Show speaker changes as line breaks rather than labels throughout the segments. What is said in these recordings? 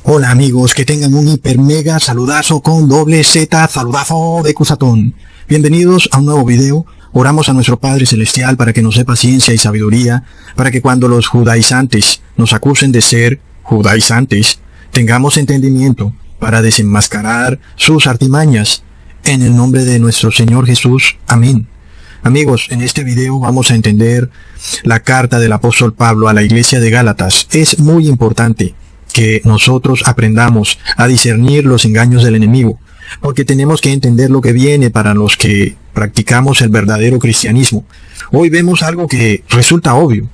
Hola amigos, que tengan un hiper mega saludazo con doble Z, saludazo de Cusatón. Bienvenidos a un nuevo video. Oramos a nuestro Padre Celestial para que nos dé paciencia y sabiduría, para que cuando los judaizantes nos acusen de ser judaizantes, tengamos entendimiento para desenmascarar sus artimañas. En el nombre de nuestro Señor Jesús. Amén. Amigos, en este video vamos a entender la carta del apóstol Pablo a la iglesia de Gálatas. Es muy importante que nosotros aprendamos a discernir los engaños del enemigo, porque tenemos que entender lo que viene para los que practicamos el verdadero cristianismo. Hoy vemos algo que resulta obvio,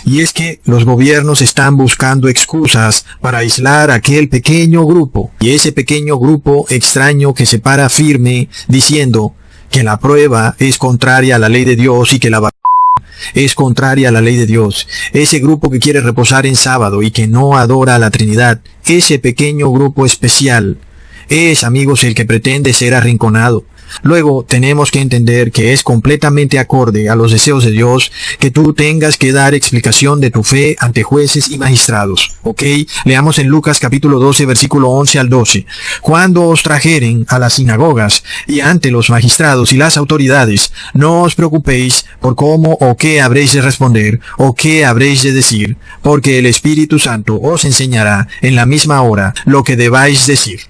y es que los gobiernos están buscando excusas para aislar a aquel pequeño grupo, y ese pequeño grupo extraño que se para firme diciendo que la prueba es contraria a la ley de Dios y que la es contraria a la ley de Dios. Ese grupo que quiere reposar en sábado y que no adora a la Trinidad, ese pequeño grupo especial, es, amigos, el que pretende ser arrinconado. Luego tenemos que entender que es completamente acorde a los deseos de Dios que tú tengas que dar explicación de tu fe ante jueces y magistrados. ¿Ok? Leamos en Lucas capítulo 12, versículo 11 al 12. Cuando os trajeren a las sinagogas y ante los magistrados y las autoridades, no os preocupéis por cómo o qué habréis de responder o qué habréis de decir, porque el Espíritu Santo os enseñará en la misma hora lo que debáis decir.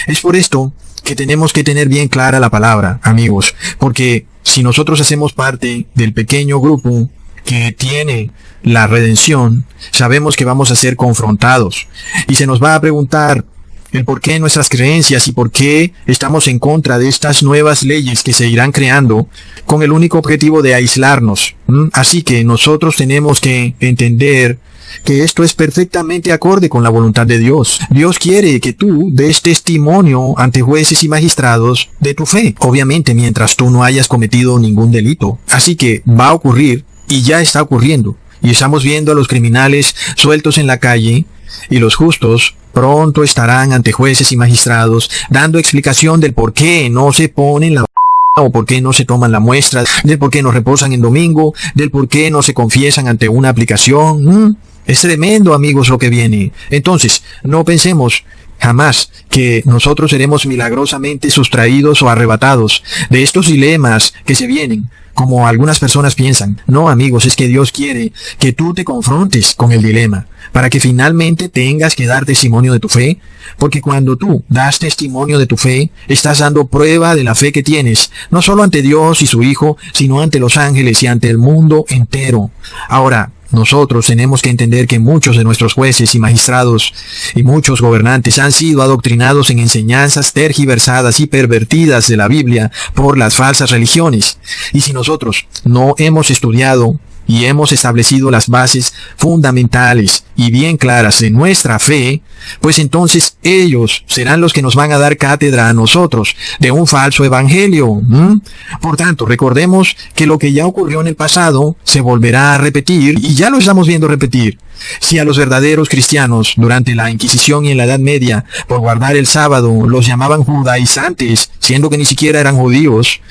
Es por esto que tenemos que tener bien clara la palabra, amigos, porque si nosotros hacemos parte del pequeño grupo que tiene la redención, sabemos que vamos a ser confrontados y se nos va a preguntar el por qué nuestras creencias y por qué estamos en contra de estas nuevas leyes que se irán creando con el único objetivo de aislarnos. Así que nosotros tenemos que entender que esto es perfectamente acorde con la voluntad de Dios. Dios quiere que tú des testimonio ante jueces y magistrados de tu fe, obviamente mientras tú no hayas cometido ningún delito. Así que va a ocurrir, y ya está ocurriendo, y estamos viendo a los criminales sueltos en la calle, y los justos pronto estarán ante jueces y magistrados dando explicación del por qué no se ponen la o por qué no se toman la muestra, del por qué no reposan en domingo, del por qué no se confiesan ante una aplicación. Es tremendo, amigos, lo que viene. Entonces, no pensemos jamás que nosotros seremos milagrosamente sustraídos o arrebatados de estos dilemas que se vienen, como algunas personas piensan. No, amigos, es que Dios quiere que tú te confrontes con el dilema, para que finalmente tengas que dar testimonio de tu fe, porque cuando tú das testimonio de tu fe, estás dando prueba de la fe que tienes, no solo ante Dios y su Hijo, sino ante los ángeles y ante el mundo entero. Ahora, nosotros tenemos que entender que muchos de nuestros jueces y magistrados y muchos gobernantes han sido adoctrinados en enseñanzas tergiversadas y pervertidas de la Biblia por las falsas religiones. Y si nosotros no hemos estudiado y hemos establecido las bases fundamentales y bien claras de nuestra fe, pues entonces ellos serán los que nos van a dar cátedra a nosotros de un falso evangelio. Por tanto, recordemos que lo que ya ocurrió en el pasado se volverá a repetir, y ya lo estamos viendo repetir. Si a los verdaderos cristianos durante la Inquisición y en la Edad Media, por guardar el sábado, los llamaban judaizantes, siendo que ni siquiera eran judíos,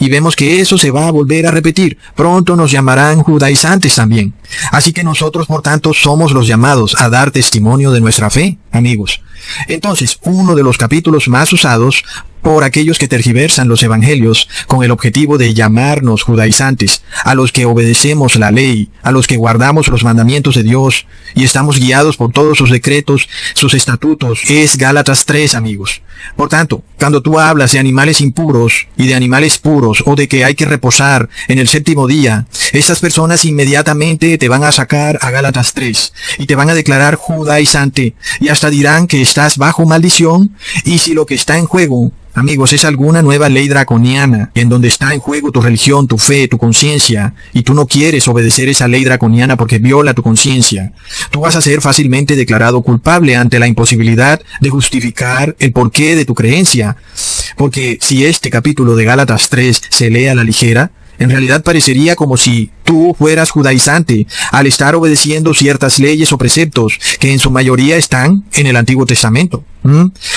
y vemos que eso se va a volver a repetir, pronto nos llamarán judaizantes también. Así que nosotros, por tanto, somos los llamados a dar testimonio de nuestra fe, amigos. Entonces, uno de los capítulos más usados por aquellos que tergiversan los evangelios con el objetivo de llamarnos judaizantes, a los que obedecemos la ley, a los que guardamos los mandamientos de Dios y estamos guiados por todos sus decretos, sus estatutos, es Gálatas 3, amigos. Por tanto, cuando tú hablas de animales impuros y de animales puros, o de que hay que reposar en el séptimo día, estas personas inmediatamente te van a sacar a Gálatas 3 y te van a declarar judaizante, y hasta dirán que estás bajo maldición, y si lo que está en juego, amigos, es alguna nueva ley draconiana, en donde está en juego tu religión, tu fe, tu conciencia, y tú no quieres obedecer esa ley draconiana porque viola tu conciencia, tú vas a ser fácilmente declarado culpable ante la imposibilidad de justificar el porqué de tu creencia. Porque si este capítulo de Gálatas 3 se lee a la ligera, en realidad parecería como si tú fueras judaizante al estar obedeciendo ciertas leyes o preceptos que en su mayoría están en el Antiguo Testamento.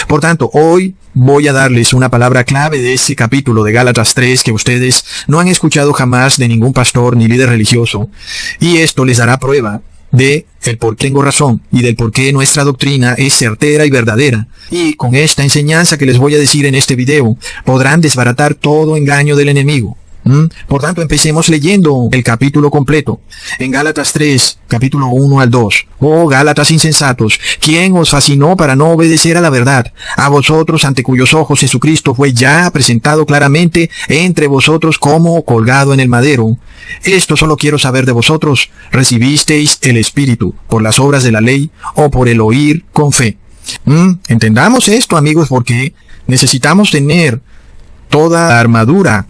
Por tanto, hoy voy a darles una palabra clave de ese capítulo de Gálatas 3 que ustedes no han escuchado jamás de ningún pastor ni líder religioso, y esto les dará prueba de el por qué tengo razón y del por qué nuestra doctrina es certera y verdadera. Y con esta enseñanza que les voy a decir en este video, podrán desbaratar todo engaño del enemigo. Por tanto, empecemos leyendo el capítulo completo. En Gálatas 3, capítulo 1 al 2. Oh, Gálatas insensatos, ¿quién os fascinó para no obedecer a la verdad? A vosotros, ante cuyos ojos Jesucristo fue ya presentado claramente entre vosotros como colgado en el madero. Esto solo quiero saber de vosotros. ¿Recibisteis el Espíritu por las obras de la ley o por el oír con fe? Entendamos esto, amigos, porque necesitamos tener toda la armadura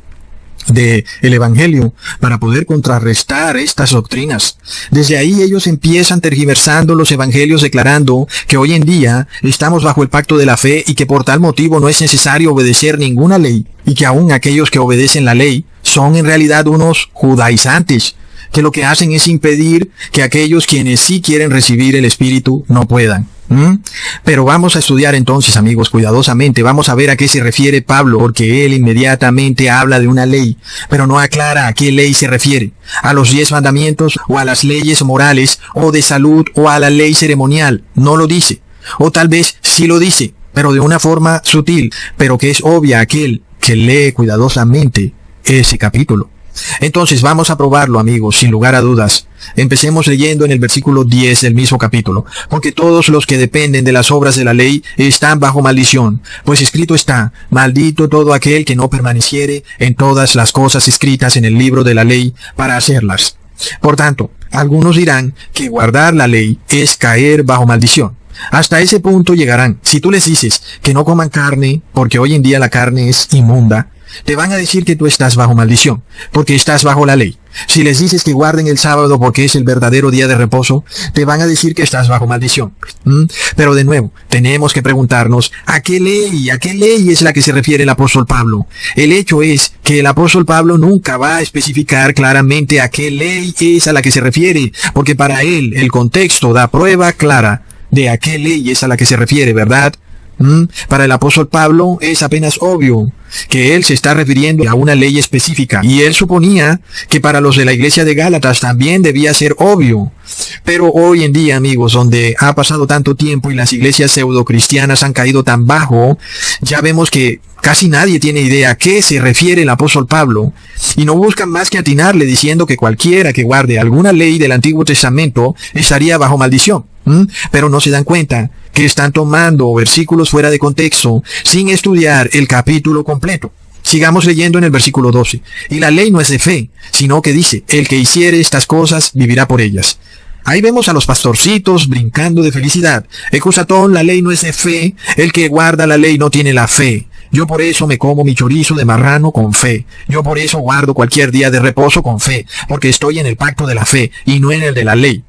del Evangelio para poder contrarrestar estas doctrinas. Desde ahí ellos empiezan tergiversando los Evangelios, declarando que hoy en día estamos bajo el pacto de la fe y que por tal motivo no es necesario obedecer ninguna ley, y que aún aquellos que obedecen la ley son en realidad unos judaizantes, que lo que hacen es impedir que aquellos quienes sí quieren recibir el Espíritu no puedan. Pero vamos a estudiar entonces, amigos, cuidadosamente. Vamos a ver a qué se refiere Pablo, porque él inmediatamente habla de una ley, pero no aclara a qué ley se refiere. A los 10 mandamientos, o a las leyes morales, o de salud, o a la ley ceremonial. No lo dice. O tal vez sí lo dice, pero de una forma sutil, pero que es obvia a aquel que lee cuidadosamente ese capítulo. Entonces vamos a probarlo, amigos, sin lugar a dudas. Empecemos leyendo en el versículo 10 del mismo capítulo. Porque todos los que dependen de las obras de la ley están bajo maldición. Pues escrito está, maldito todo aquel que no permaneciere en todas las cosas escritas en el libro de la ley para hacerlas. Por tanto, algunos dirán que guardar la ley es caer bajo maldición. Hasta ese punto llegarán. Si tú les dices que no coman carne, porque hoy en día la carne es inmunda, te van a decir que tú estás bajo maldición, porque estás bajo la ley. Si les dices que guarden el sábado porque es el verdadero día de reposo, te van a decir que estás bajo maldición. Pero de nuevo, tenemos que preguntarnos, ¿a qué ley es la que se refiere el apóstol Pablo? El hecho es que el apóstol Pablo nunca va a especificar claramente a qué ley es a la que se refiere, porque para él el contexto da prueba clara de a qué ley es a la que se refiere, ¿verdad? Para el apóstol Pablo es apenas obvio que él se está refiriendo a una ley específica, y él suponía que para los de la iglesia de Gálatas también debía ser obvio. Pero hoy en día, amigos, donde ha pasado tanto tiempo y las iglesias pseudocristianas han caído tan bajo, ya vemos que casi nadie tiene idea a qué se refiere el apóstol Pablo, y no buscan más que atinarle diciendo que cualquiera que guarde alguna ley del Antiguo Testamento estaría bajo maldición. Pero no se dan cuenta que están tomando versículos fuera de contexto sin estudiar el capítulo completo. Sigamos leyendo en el versículo 12. Y la ley no es de fe, sino que dice, el que hiciere estas cosas vivirá por ellas. Ahí vemos a los pastorcitos brincando de felicidad. Ecusatón, la ley no es de fe, el que guarda la ley no tiene la fe. Yo por eso me como mi chorizo de marrano con fe. Yo por eso guardo cualquier día de reposo con fe, porque estoy en el pacto de la fe y no en el de la ley.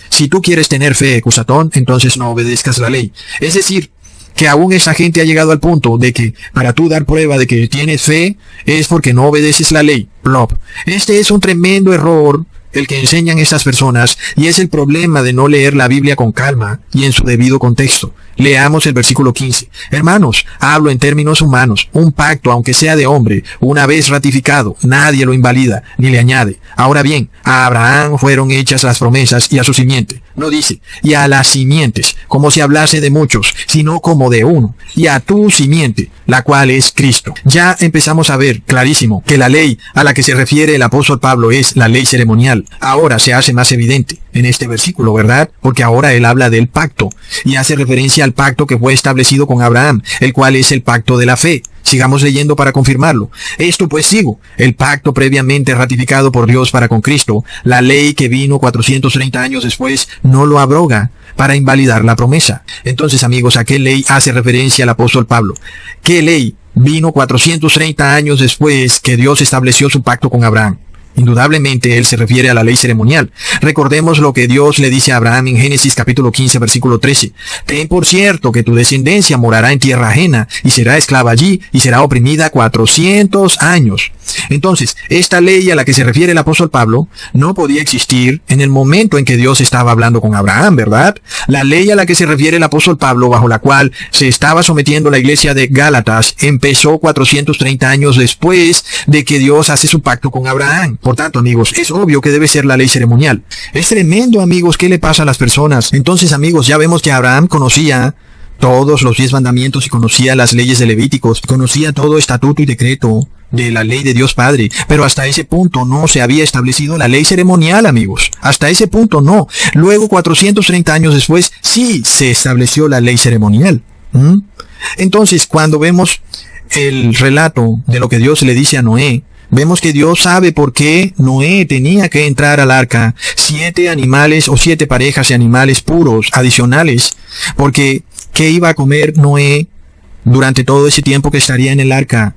Si tú quieres tener fe, Ecusatón, entonces no obedezcas la ley. Es decir, que aún esa gente ha llegado al punto de que para tú dar prueba de que tienes fe es porque no obedeces la ley. Plop. Este es un tremendo error el que enseñan estas personas, y es el problema de no leer la Biblia con calma y en su debido contexto. Leamos el versículo 15. Hermanos, hablo en términos humanos. Un pacto, aunque sea de hombre, una vez ratificado, nadie lo invalida ni le añade. Ahora bien, a Abraham fueron hechas las promesas y a su simiente. No dice, y a las simientes, como si hablase de muchos, sino como de uno, y a tu simiente, la cual es Cristo. Ya empezamos a ver clarísimo que la ley a la que se refiere el apóstol Pablo es la ley ceremonial. Ahora se hace más evidente en este versículo, ¿verdad? Porque ahora él habla del pacto y hace referencia al pacto que fue establecido con Abraham, el cual es el pacto de la fe. Sigamos leyendo para confirmarlo. Esto pues sigo, el pacto previamente ratificado por Dios para con Cristo, la ley que vino 430 años después, no lo abroga para invalidar la promesa. Entonces, amigos, ¿a qué ley hace referencia el apóstol Pablo? ¿Qué ley vino 430 años después que Dios estableció su pacto con Abraham? Indudablemente él se refiere a la ley ceremonial. Recordemos lo que Dios le dice a Abraham en Génesis capítulo 15 versículo 13. Ten por cierto que tu descendencia morará en tierra ajena y será esclava allí y será oprimida 400 años. Entonces, esta ley a la que se refiere el apóstol Pablo no podía existir en el momento en que Dios estaba hablando con Abraham, ¿verdad? La ley a la que se refiere el apóstol Pablo, bajo la cual se estaba sometiendo la iglesia de Gálatas, empezó 430 años después de que Dios hace su pacto con Abraham. Por tanto, amigos, es obvio que debe ser la ley ceremonial. Es tremendo, amigos, ¿qué le pasa a las personas? Entonces, amigos, ya vemos que Abraham conocía todos los 10 mandamientos y conocía las leyes de Levíticos, conocía todo estatuto y decreto de la ley de Dios Padre, pero hasta ese punto no se había establecido la ley ceremonial, amigos. Hasta ese punto no. Luego, 430 años después, sí se estableció la ley ceremonial. Entonces, cuando vemos el relato de lo que Dios le dice a Noé, vemos que Dios sabe por qué Noé tenía que entrar al arca 7 animales o 7 parejas de animales puros adicionales, porque ¿qué iba a comer Noé durante todo ese tiempo que estaría en el arca?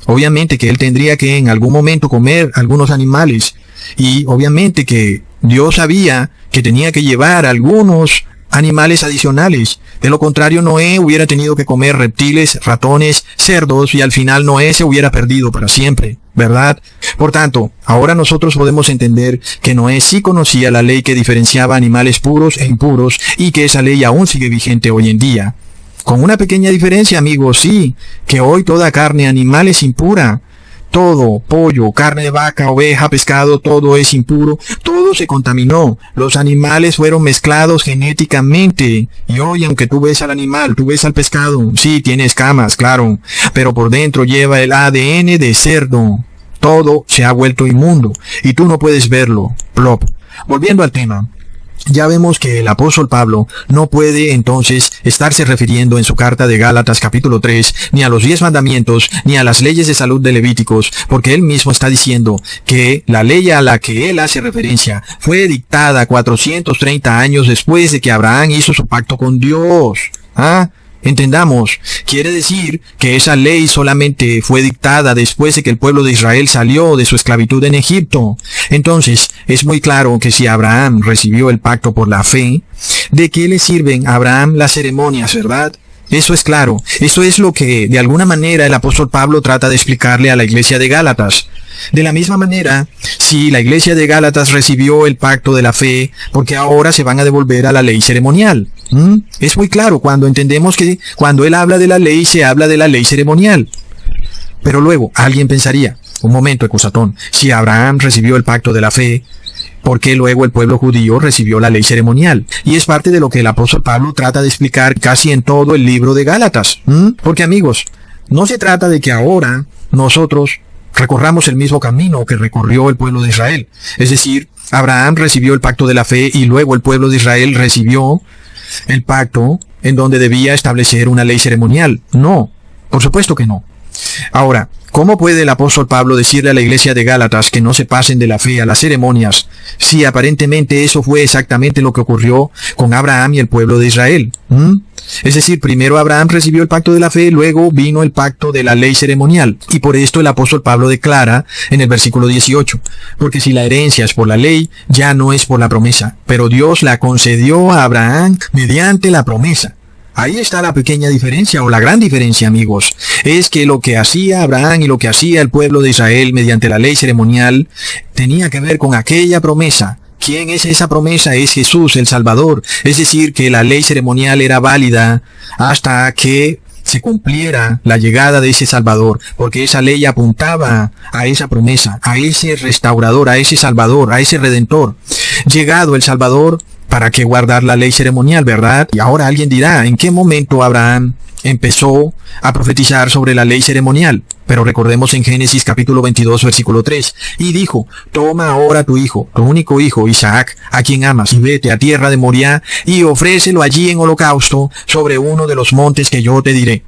Obviamente que él tendría que en algún momento comer algunos animales, y obviamente que Dios sabía que tenía que llevar algunos animales adicionales. De lo contrario, Noé hubiera tenido que comer reptiles, ratones, cerdos, y al final Noé se hubiera perdido para siempre, ¿verdad? Por tanto, ahora nosotros podemos entender que Noé sí conocía la ley que diferenciaba animales puros e impuros, y que esa ley aún sigue vigente hoy en día. Con una pequeña diferencia, amigos, sí, que hoy toda carne animal es impura. Todo, pollo, carne de vaca, oveja, pescado, todo es impuro, todo se contaminó. Los animales fueron mezclados genéticamente. Y hoy, aunque tú ves al animal, tú ves al pescado, sí, tiene escamas, claro, pero por dentro lleva el ADN de cerdo. Todo se ha vuelto inmundo, y tú no puedes verlo. Plop. Volviendo al tema. Ya vemos que el apóstol Pablo no puede entonces estarse refiriendo en su carta de Gálatas capítulo 3 ni a los 10 mandamientos ni a las leyes de salud de Levíticos, porque él mismo está diciendo que la ley a la que él hace referencia fue dictada 430 años después de que Abraham hizo su pacto con Dios. Entendamos, quiere decir que esa ley solamente fue dictada después de que el pueblo de Israel salió de su esclavitud en Egipto. Entonces, es muy claro que si Abraham recibió el pacto por la fe, ¿de qué le sirven a Abraham las ceremonias, verdad? Eso es claro. Eso es lo que, de alguna manera, el apóstol Pablo trata de explicarle a la iglesia de Gálatas. De la misma manera, si la iglesia de Gálatas recibió el pacto de la fe, porque ahora se van a devolver a la ley ceremonial. Es muy claro cuando entendemos que cuando él habla de la ley, se habla de la ley ceremonial. Pero luego, alguien pensaría, un momento, Ecusatón, si Abraham recibió el pacto de la fe, ¿por qué luego el pueblo judío recibió la ley ceremonial? Y es parte de lo que el apóstol Pablo trata de explicar casi en todo el libro de Gálatas. Porque, amigos, no se trata de que ahora nosotros recorramos el mismo camino que recorrió el pueblo de Israel. Es decir, Abraham recibió el pacto de la fe y luego el pueblo de Israel recibió el pacto en donde debía establecer una ley ceremonial. No, por supuesto que no. Ahora, ¿cómo puede el apóstol Pablo decirle a la iglesia de Gálatas que no se pasen de la fe a las ceremonias, si aparentemente eso fue exactamente lo que ocurrió con Abraham y el pueblo de Israel? Es decir, primero Abraham recibió el pacto de la fe, luego vino el pacto de la ley ceremonial. Y por esto el apóstol Pablo declara en el versículo 18, porque si la herencia es por la ley, ya no es por la promesa, pero Dios la concedió a Abraham mediante la promesa. Ahí está la pequeña diferencia o la gran diferencia, amigos. Es que lo que hacía Abraham y lo que hacía el pueblo de Israel mediante la ley ceremonial tenía que ver con aquella promesa. ¿Quién es esa promesa? Es Jesús, el Salvador. Es decir, que la ley ceremonial era válida hasta que se cumpliera la llegada de ese Salvador, porque esa ley apuntaba a esa promesa, a ese restaurador, a ese Salvador, a ese Redentor. Llegado el Salvador, ¿para qué guardar la ley ceremonial, verdad? Y ahora alguien dirá, ¿en qué momento Abraham empezó a profetizar sobre la ley ceremonial? Pero recordemos en Génesis capítulo 22, versículo 3. Y dijo, toma ahora tu hijo, tu único hijo, Isaac, a quien amas, y vete a tierra de Moriah, y ofrécelo allí en holocausto sobre uno de los montes que yo te diré.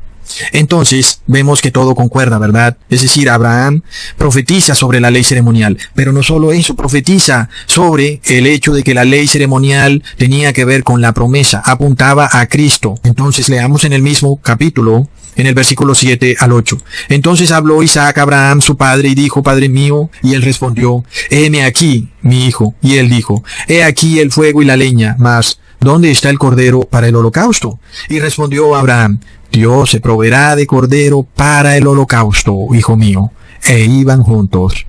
Entonces, vemos que todo concuerda, ¿verdad? Es decir, Abraham profetiza sobre la ley ceremonial, pero no solo eso, profetiza sobre el hecho de que la ley ceremonial tenía que ver con la promesa, apuntaba a Cristo. Entonces, leamos en el mismo capítulo, en el versículo 7 al 8. Entonces habló Isaac a Abraham, su padre, y dijo, Padre mío, y él respondió, heme aquí, mi hijo. Y él dijo, he aquí el fuego y la leña, mas ¿dónde está el cordero para el holocausto? Y respondió Abraham, Dios se proveerá de cordero para el holocausto, hijo mío. E iban juntos.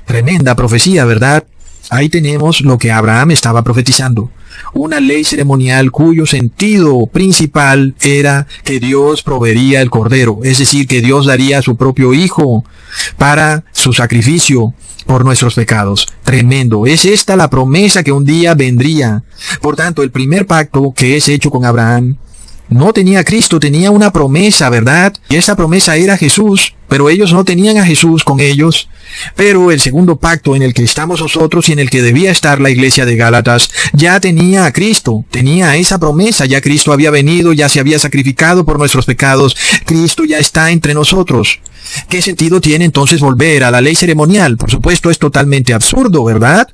Tremenda profecía, ¿verdad? Ahí tenemos lo que Abraham estaba profetizando. Una ley ceremonial cuyo sentido principal era que Dios proveería el cordero, es decir, que Dios daría a su propio hijo para su sacrificio por nuestros pecados. Tremendo. Es esta la promesa que un día vendría. Por tanto, el primer pacto que es hecho con Abraham no tenía a Cristo, tenía una promesa, ¿verdad? Y esa promesa era Jesús, pero ellos no tenían a Jesús con ellos. Pero el segundo pacto en el que estamos nosotros y en el que debía estar la iglesia de Gálatas, ya tenía a Cristo, tenía esa promesa, ya Cristo había venido, ya se había sacrificado por nuestros pecados, Cristo ya está entre nosotros. ¿Qué sentido tiene entonces volver a la ley ceremonial? Por supuesto es totalmente absurdo, ¿verdad?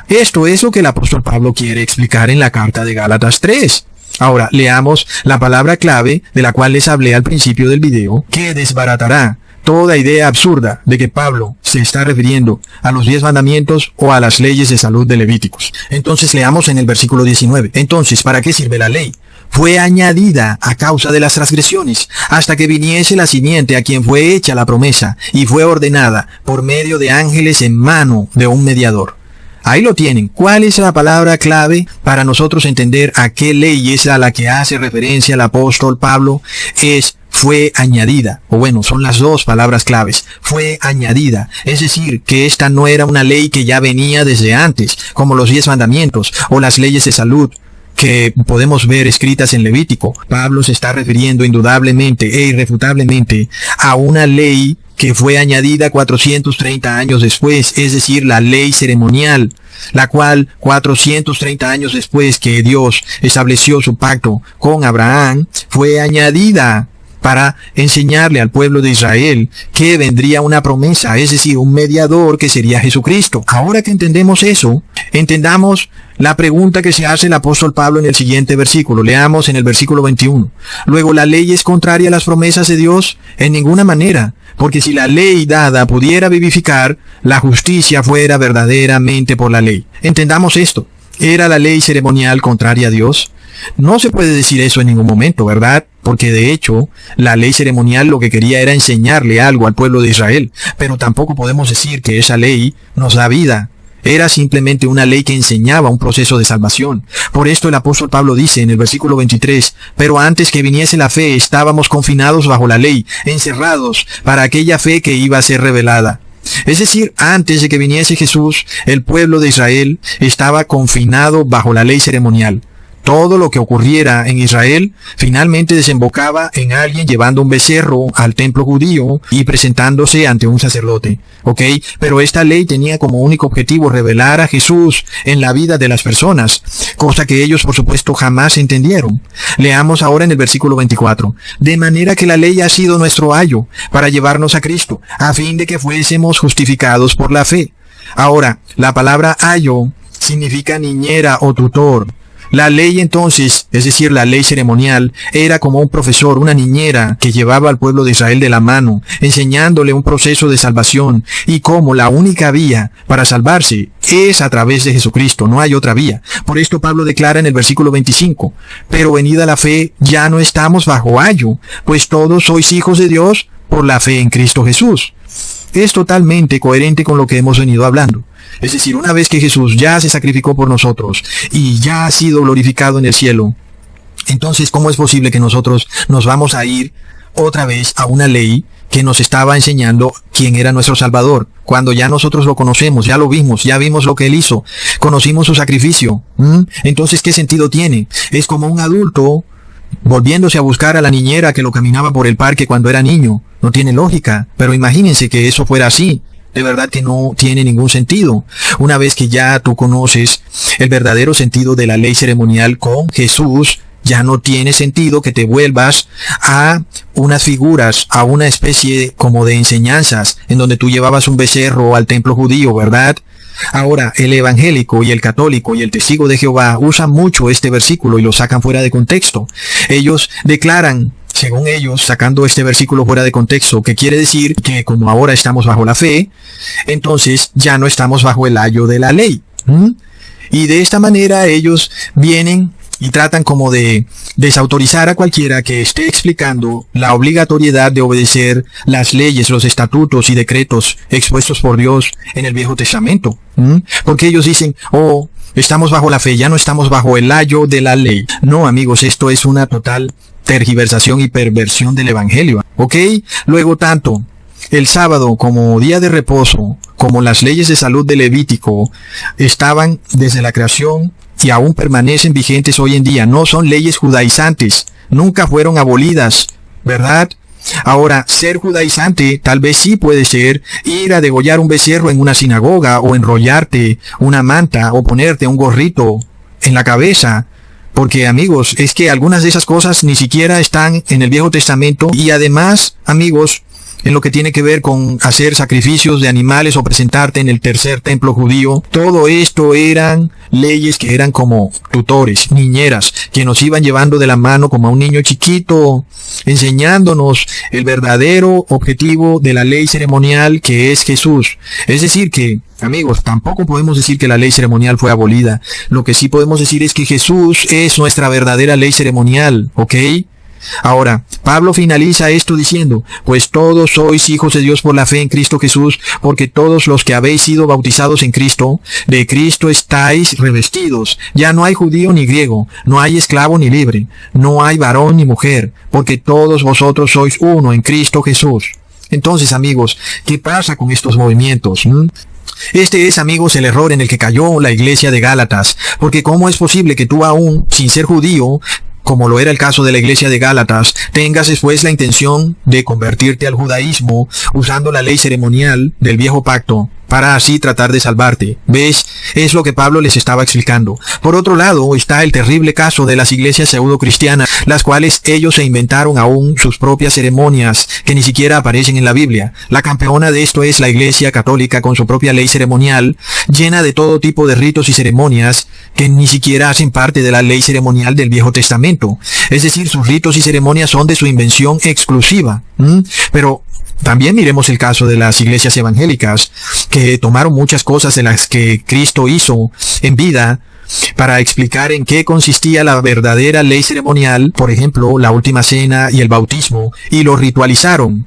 Esto es lo que el apóstol Pablo quiere explicar en la carta de Gálatas 3. Ahora, leamos la palabra clave de la cual les hablé al principio del video, que desbaratará toda idea absurda de que Pablo se está refiriendo a los 10 mandamientos o a las leyes de salud de Levíticos. Entonces leamos en el versículo 19. Entonces, ¿para qué sirve la ley? Fue añadida a causa de las transgresiones, hasta que viniese la simiente a quien fue hecha la promesa, y fue ordenada por medio de ángeles en mano de un mediador. Ahí lo tienen. ¿Cuál es la palabra clave para nosotros entender a qué ley es a la que hace referencia el apóstol Pablo? Fue añadida, o bueno, son las dos palabras claves. Fue añadida. Es decir, que esta no era una ley que ya venía desde antes, como los 10 mandamientos o las leyes de salud que podemos ver escritas en Levítico. Pablo se está refiriendo indudablemente e irrefutablemente a una ley que fue añadida 430 años después, es decir, la ley ceremonial, la cual 430 años después que Dios estableció su pacto con Abraham, fue añadida para enseñarle al pueblo de Israel que vendría una promesa, es decir, un mediador que sería Jesucristo. Ahora que entendemos eso, entendamos la pregunta que se hace el apóstol Pablo en el siguiente versículo. Leamos en el versículo 21. Luego, ¿la ley es contraria a las promesas de Dios? En ninguna manera, porque si la ley dada pudiera vivificar, la justicia fuera verdaderamente por la ley. Entendamos esto. ¿Era la ley ceremonial contraria a Dios? No se puede decir eso en ningún momento, ¿verdad? Porque de hecho, la ley ceremonial lo que quería era enseñarle algo al pueblo de Israel. Pero tampoco podemos decir que esa ley nos da vida. Era simplemente una ley que enseñaba un proceso de salvación. Por esto el apóstol Pablo dice en el versículo 23, pero antes que viniese la fe estábamos confinados bajo la ley, encerrados para aquella fe que iba a ser revelada. Es decir, antes de que viniese Jesús, el pueblo de Israel estaba confinado bajo la ley ceremonial. Todo lo que ocurriera en Israel finalmente desembocaba en alguien llevando un becerro al templo judío y presentándose ante un sacerdote. ¿Ok? Pero esta ley tenía como único objetivo revelar a Jesús en la vida de las personas, cosa que ellos por supuesto jamás entendieron. Leamos ahora en el versículo 24. De manera que la ley ha sido nuestro ayo para llevarnos a Cristo, a fin de que fuésemos justificados por la fe. Ahora, la palabra ayo significa niñera o tutor. La ley entonces, es decir, la ley ceremonial, era como un profesor, una niñera que llevaba al pueblo de Israel de la mano, enseñándole un proceso de salvación, y como la única vía para salvarse es a través de Jesucristo, no hay otra vía. Por esto Pablo declara en el versículo 25, pero venida la fe, ya no estamos bajo ayo, pues todos sois hijos de Dios por la fe en Cristo Jesús. Es totalmente coherente con lo que hemos venido hablando. Es decir, una vez que Jesús ya se sacrificó por nosotros y ya ha sido glorificado en el cielo, entonces, ¿cómo es posible que nosotros nos vamos a ir otra vez a una ley que nos estaba enseñando quién era nuestro Salvador? Cuando ya nosotros lo conocemos, ya lo vimos, ya vimos lo que Él hizo, conocimos su sacrificio. Entonces, ¿qué sentido tiene? Es como un adulto volviéndose a buscar a la niñera que lo caminaba por el parque cuando era niño. No tiene lógica, pero imagínense que eso fuera así. De verdad que no tiene ningún sentido. Una vez que ya tú conoces el verdadero sentido de la ley ceremonial con Jesús, ya no tiene sentido que te vuelvas a unas figuras, a una especie como de enseñanzas, en donde tú llevabas un becerro al templo judío, ¿verdad? Ahora, el evangélico y el católico y el testigo de Jehová usan mucho este versículo y lo sacan fuera de contexto. Ellos declaran, según ellos, sacando este versículo fuera de contexto, que quiere decir que como ahora estamos bajo la fe, entonces ya no estamos bajo el ayo de la ley. Y de esta manera ellos vienen y tratan como de desautorizar a cualquiera que esté explicando la obligatoriedad de obedecer las leyes, los estatutos y decretos expuestos por Dios en el Viejo Testamento. Porque ellos dicen, oh, estamos bajo la fe, ya no estamos bajo el ayo de la ley. No, amigos, esto es una total tergiversación y perversión del Evangelio. ¿Ok? Luego tanto, el sábado como día de reposo, como las leyes de salud de Levítico, estaban desde la creación y aún permanecen vigentes hoy en día. No son leyes judaizantes, nunca fueron abolidas, ¿verdad? Ahora, ser judaizante tal vez sí puede ser ir a degollar un becerro en una sinagoga, o enrollarte una manta, o ponerte un gorrito en la cabeza. Porque, amigos, es que algunas de esas cosas ni siquiera están en el Viejo Testamento. Y además, amigos, en lo que tiene que ver con hacer sacrificios de animales o presentarte en el tercer templo judío, todo esto eran leyes que eran como tutores, niñeras, que nos iban llevando de la mano como a un niño chiquito, enseñándonos el verdadero objetivo de la ley ceremonial, que es Jesús. Es decir que, amigos, tampoco podemos decir que la ley ceremonial fue abolida. Lo que sí podemos decir es que Jesús es nuestra verdadera ley ceremonial, ¿ok? Ahora, Pablo finaliza esto diciendo, pues todos sois hijos de Dios por la fe en Cristo Jesús, porque todos los que habéis sido bautizados en Cristo, de Cristo estáis revestidos. Ya no hay judío ni griego, no hay esclavo ni libre, no hay varón ni mujer, porque todos vosotros sois uno en Cristo Jesús. Entonces, amigos, ¿qué pasa con estos movimientos? Este es, amigos, el error en el que cayó la iglesia de Gálatas, porque ¿cómo es posible que tú aún, sin ser judío, como lo era el caso de la iglesia de Gálatas, tengas después la intención de convertirte al judaísmo usando la ley ceremonial del viejo pacto para así tratar de salvarte? ¿Ves? Es lo que Pablo les estaba explicando. Por otro lado, está el terrible caso de las iglesias pseudo-cristianas, las cuales ellos se inventaron aún sus propias ceremonias, que ni siquiera aparecen en la Biblia. La campeona de esto es la iglesia católica, con su propia ley ceremonial, llena de todo tipo de ritos y ceremonias, que ni siquiera hacen parte de la ley ceremonial del Viejo Testamento. Es decir, sus ritos y ceremonias son de su invención exclusiva. Pero también miremos el caso de las iglesias evangélicas, que tomaron muchas cosas de las que Cristo hizo en vida para explicar en qué consistía la verdadera ley ceremonial, por ejemplo, la última cena y el bautismo, y lo ritualizaron.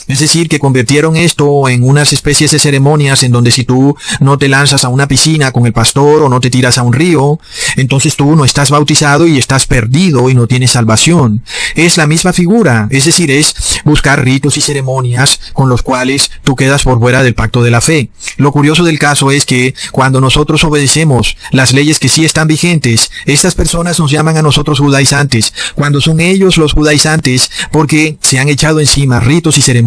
Es decir, que convirtieron esto en unas especies de ceremonias en donde si tú no te lanzas a una piscina con el pastor o no te tiras a un río, entonces tú no estás bautizado y estás perdido y no tienes salvación. Es la misma figura, es decir, es buscar ritos y ceremonias con los cuales tú quedas por fuera del pacto de la fe. Lo curioso del caso es que cuando nosotros obedecemos las leyes que sí están vigentes, estas personas nos llaman a nosotros judaizantes, cuando son ellos los judaizantes porque se han echado encima ritos y ceremonias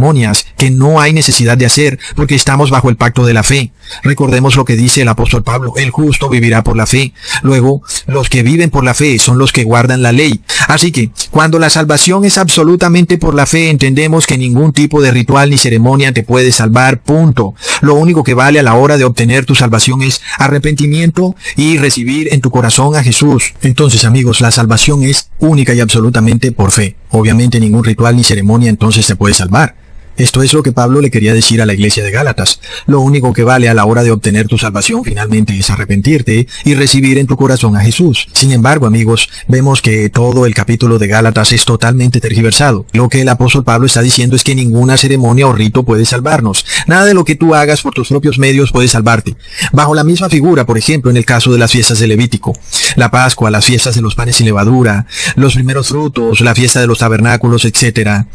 que no hay necesidad de hacer porque estamos bajo el pacto de la fe. Recordemos lo que dice el apóstol Pablo: el justo vivirá por la fe. Luego, los que viven por la fe son los que guardan la ley. Así que, cuando la salvación es absolutamente por la fe, entendemos que ningún tipo de ritual ni ceremonia te puede salvar, punto. Lo único que vale a la hora de obtener tu salvación es arrepentimiento y recibir en tu corazón a Jesús. Entonces, amigos, la salvación es única y absolutamente por fe. Obviamente ningún ritual ni ceremonia entonces te puede salvar. Esto es lo que Pablo le quería decir a la iglesia de Gálatas. Lo único que vale a la hora de obtener tu salvación finalmente es arrepentirte y recibir en tu corazón a Jesús. Sin embargo, amigos, vemos que todo el capítulo de Gálatas es totalmente tergiversado. Lo que el apóstol Pablo está diciendo es que ninguna ceremonia o rito puede salvarnos. Nada de lo que tú hagas por tus propios medios puede salvarte. Bajo la misma figura, por ejemplo, en el caso de las fiestas de Levítico, la Pascua, las fiestas de los panes sin levadura, los primeros frutos, la fiesta de los tabernáculos, etc.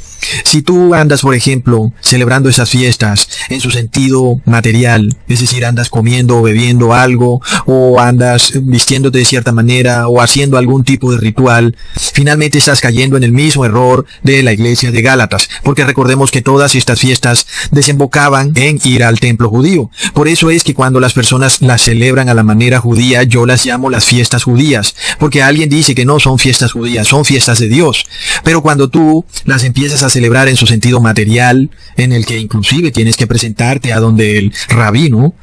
Si tú andas, por ejemplo, celebrando esas fiestas en su sentido material, es decir, andas comiendo o bebiendo algo, o andas vistiéndote de cierta manera, o haciendo algún tipo de ritual, finalmente estás cayendo en el mismo error de la iglesia de Gálatas, porque recordemos que todas estas fiestas desembocaban en ir al templo judío. Por eso es que cuando las personas las celebran a la manera judía, yo las llamo las fiestas judías, porque alguien dice que no son fiestas judías, son fiestas de Dios. Pero cuando tú las empiezas a celebrar en su sentido material, en el que inclusive tienes que presentarte a donde el rabino,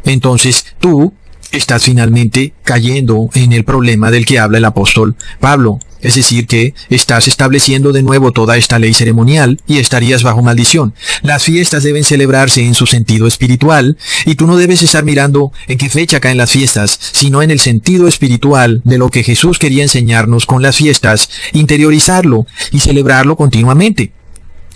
entonces tú estás finalmente cayendo en el problema del que habla el apóstol Pablo. Es decir, que estás estableciendo de nuevo toda esta ley ceremonial y estarías bajo maldición. Las fiestas deben celebrarse en su sentido espiritual y tú no debes estar mirando en qué fecha caen las fiestas, sino en el sentido espiritual de lo que Jesús quería enseñarnos con las fiestas, interiorizarlo y celebrarlo continuamente.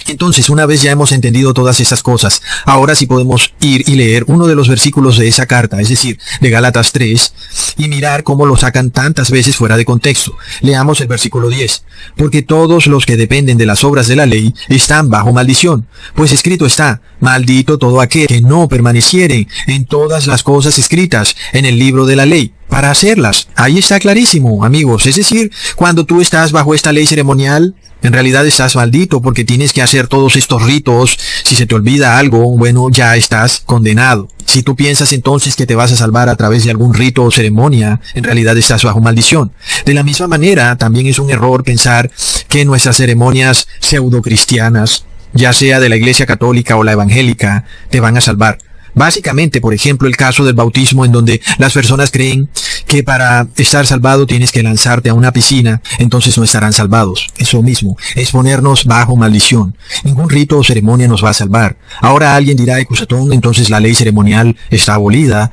Entonces, una vez ya hemos entendido todas esas cosas, ahora sí podemos ir y leer uno de los versículos de esa carta, es decir, de Gálatas 3, y mirar cómo lo sacan tantas veces fuera de contexto. Leamos el versículo 10. Porque todos los que dependen de las obras de la ley están bajo maldición. Pues escrito está, maldito todo aquel que no permaneciere en todas las cosas escritas en el libro de la ley, para hacerlas. Ahí está clarísimo, amigos. Es decir, cuando tú estás bajo esta ley ceremonial, en realidad estás maldito porque tienes que hacer todos estos ritos. Si se te olvida algo, bueno, ya estás condenado. Si tú piensas entonces que te vas a salvar a través de algún rito o ceremonia, en realidad estás bajo maldición. De la misma manera, también es un error pensar que nuestras ceremonias pseudocristianas, ya sea de la Iglesia Católica o la Evangélica, te van a salvar. Básicamente, por ejemplo, el caso del bautismo, en donde las personas creen que para estar salvado tienes que lanzarte a una piscina, entonces no estarán salvados. Eso mismo, es ponernos bajo maldición. Ningún rito o ceremonia nos va a salvar. Ahora alguien dirá, Ecusatón, entonces la ley ceremonial está abolida.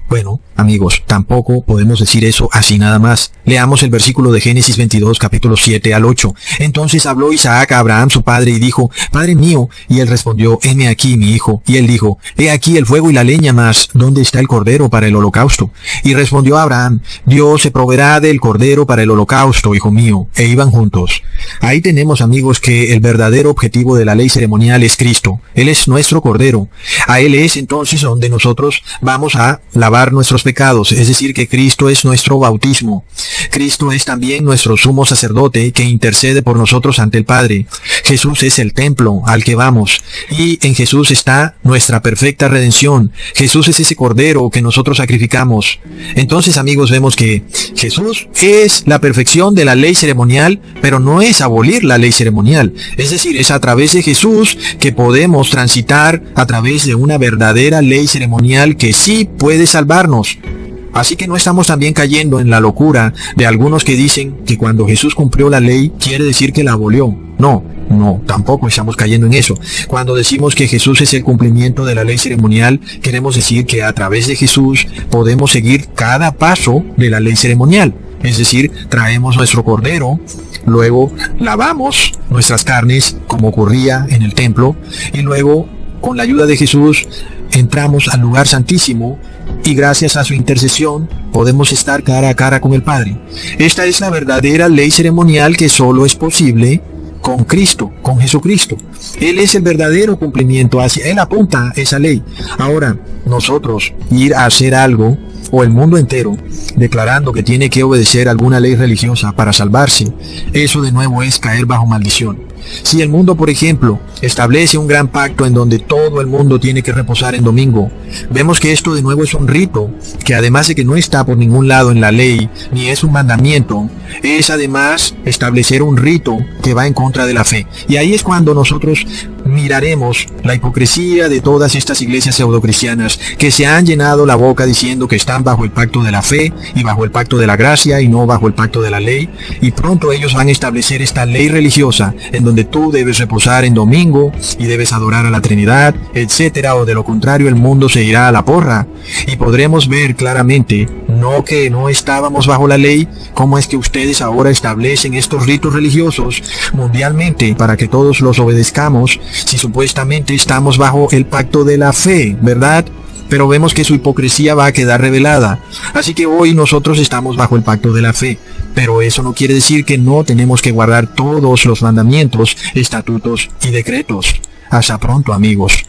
Bueno, amigos, tampoco podemos decir eso así nada más. Leamos el versículo de Génesis 22, capítulo 7 al 8. Entonces habló Isaac a Abraham su padre y dijo, Padre mío. Y él respondió, heme aquí, mi hijo. Y él dijo, he aquí el fuego y la leña, mas ¿dónde está el cordero para el holocausto? Y respondió Abraham, Dios se proveerá del cordero para el holocausto, hijo mío. E iban juntos. Ahí tenemos, amigos, que el verdadero objetivo de la ley ceremonial es Cristo. Él es nuestro cordero. A él es entonces donde nosotros vamos a lavar nuestros pecados, es decir, que Cristo es nuestro bautismo. Cristo es también nuestro sumo sacerdote que intercede por nosotros ante el Padre. Jesús es el templo al que vamos, y en Jesús está nuestra perfecta redención. Jesús es ese cordero que nosotros sacrificamos. Entonces, amigos, vemos que Jesús es la perfección de la ley ceremonial, pero no es abolir la ley ceremonial. Es decir, es a través de Jesús que podemos transitar a través de una verdadera ley ceremonial que sí puede salvarnos. Así que no estamos también cayendo en la locura de algunos que dicen que cuando Jesús cumplió la ley quiere decir que la abolió. No, tampoco estamos cayendo en eso. Cuando decimos que Jesús es el cumplimiento de la ley ceremonial, queremos decir que a través de Jesús podemos seguir cada paso de la ley ceremonial. Es decir, traemos nuestro cordero, luego lavamos nuestras carnes como ocurría en el templo, y luego, con la ayuda de Jesús, entramos al lugar santísimo y gracias a su intercesión podemos estar cara a cara con el Padre. Esta es la verdadera ley ceremonial que solo es posible con Cristo, con Jesucristo. Él es el verdadero cumplimiento, hacia Él apunta esa ley. Ahora, nosotros ir a hacer algo, o el mundo entero, declarando que tiene que obedecer alguna ley religiosa para salvarse, eso de nuevo es caer bajo maldición. Si el mundo, por ejemplo, establece un gran pacto en donde todo el mundo tiene que reposar en domingo, vemos que esto de nuevo es un rito, que además de que no está por ningún lado en la ley, ni es un mandamiento, es además establecer un rito que va en contra de la fe. Y ahí es cuando nosotros miraremos la hipocresía de todas estas iglesias pseudocristianas que se han llenado la boca diciendo que están bajo el pacto de la fe y bajo el pacto de la gracia y no bajo el pacto de la ley, y pronto ellos van a establecer esta ley religiosa en donde tú debes reposar en domingo y debes adorar a la Trinidad, etcétera, o de lo contrario el mundo se irá a la porra. Y podremos ver claramente, no que no estábamos bajo la ley, cómo es que ustedes ahora establecen estos ritos religiosos mundialmente para que todos los obedezcamos, si supuestamente estamos bajo el pacto de la fe, ¿verdad? Pero vemos que su hipocresía va a quedar revelada. Así que hoy nosotros estamos bajo el pacto de la fe. Pero eso no quiere decir que no tenemos que guardar todos los mandamientos, estatutos y decretos. Hasta pronto, amigos.